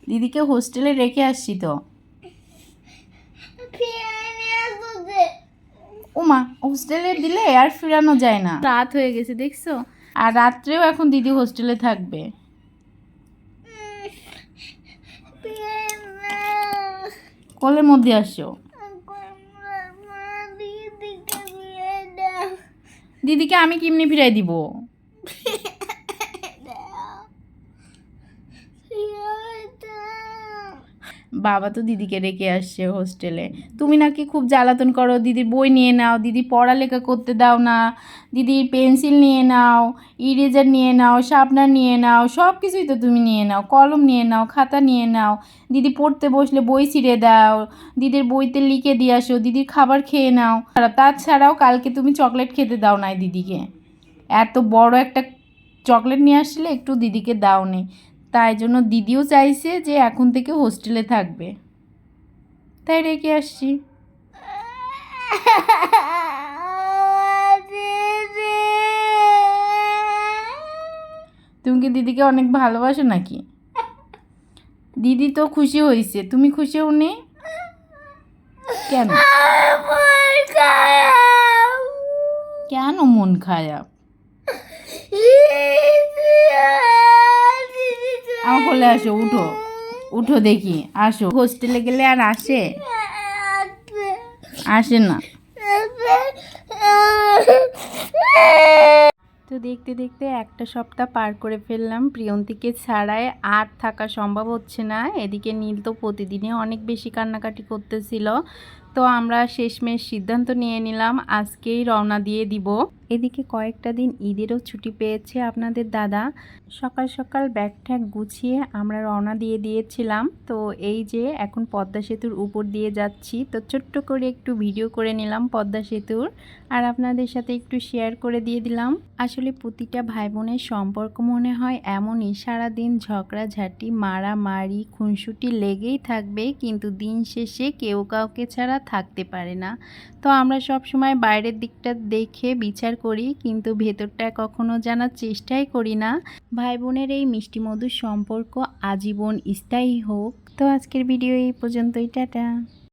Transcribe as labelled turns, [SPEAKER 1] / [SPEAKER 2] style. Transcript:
[SPEAKER 1] দিদিকে হোস্টেলে রেখে আসছি তো। ওমা, হোস্টেলে দিলে আর ফিরানো যায় না, রাত হয়ে গেছে দেখছো, আর রাত্রেও এখন দিদি হোস্টেলে থাকবে। কোলের মধ্যে আসো। দিদিকে আমি কেমনি ফিরাই দিব? বাবা তো দিদিকে রেখে আসছে হোস্টেলে। তুমি নাকি খুব জ্বালাতন করো, দিদির বই নিয়ে নাও, দিদি পড়ালেখা করতে দাও না, দিদির পেন্সিল নিয়ে নাও, ইরেজার নিয়ে নাও, শার্পনার নিয়ে নাও, সব কিছুই তো তুমি নিয়ে নাও, কলম নিয়ে নাও, খাতা নিয়ে নাও, দিদি পড়তে বসলে বই ছিঁড়ে দাও, দিদির বইতে লিখে দিয়ে আসো, দিদির খাবার খেয়ে নাও। তাছাড়াও কালকে তুমি চকলেট খেতে দাও নাই দিদিকে, এত বড় একটা চকলেট নিয়ে আসলে একটু দিদিকে দাও নি, তাই জন্য দিদিও চাইছে যে এখন থেকে হোস্টেলে থাকবে, তাই রেখে আসছি। তুমি কি দিদিকে অনেক ভালোবাসো নাকি? দিদি তো খুশি হয়েছে, তুমি খুশি হওনি কেন? কেন মন খারাপ? আমার কোলে আসো, উঠো উঠো দেখি, আসো। হোস্টেলে গেলে আর আসে? আসে না। তো দেখতে দেখতে একটা সপ্তাহ পার করে ফেললাম, প্রিয়ন্তীকে ছাড়াই আর থাকা সম্ভব হচ্ছে না। এদিকে নীল তো প্রতিদিনই অনেক বেশি কান্নাকাটি করতেছিল, তো আমরা শেষমেশ সিদ্ধান্ত নিয়ে নিলাম আজকেই রওনা দিয়ে দিব। এদিকে কয়েকটা দিন ঈদেরও ছুটি পেয়েছে আপনাদের দাদা। সকাল সকাল ব্যাগ ট্যাগ গুছিয়ে আমরা রওনা দিয়ে দিয়েছিলাম। তো এই যে এখন পদ্মা সেতুর উপর দিয়ে যাচ্ছি, তো ছোট্ট করে একটু ভিডিও করে নিলাম পদ্মা সেতুর, আর আপনাদের সাথে একটু শেয়ার করে দিয়ে দিলাম। আসলে প্রতিটা ভাই বোনের সম্পর্ক মনে হয় এমনই, সারাদিন ঝগড়াঝাটি মারামারি খুনসুটি লেগেই থাকবে, কিন্তু দিন শেষে কেউ কাউকে ছাড়া থাকতে পারে না। তো আমরা সব সময় বাইরের দিকটা দেখে বিচার করি, কিন্তু ভেতরটা কখনো জানার চেষ্টাই করি না। ভাই বোনের এই মিষ্টি মধুর সম্পর্ক আজীবন স্থায়ী হোক। তো আজকের ভিডিও এই পর্যন্তই, টাটা।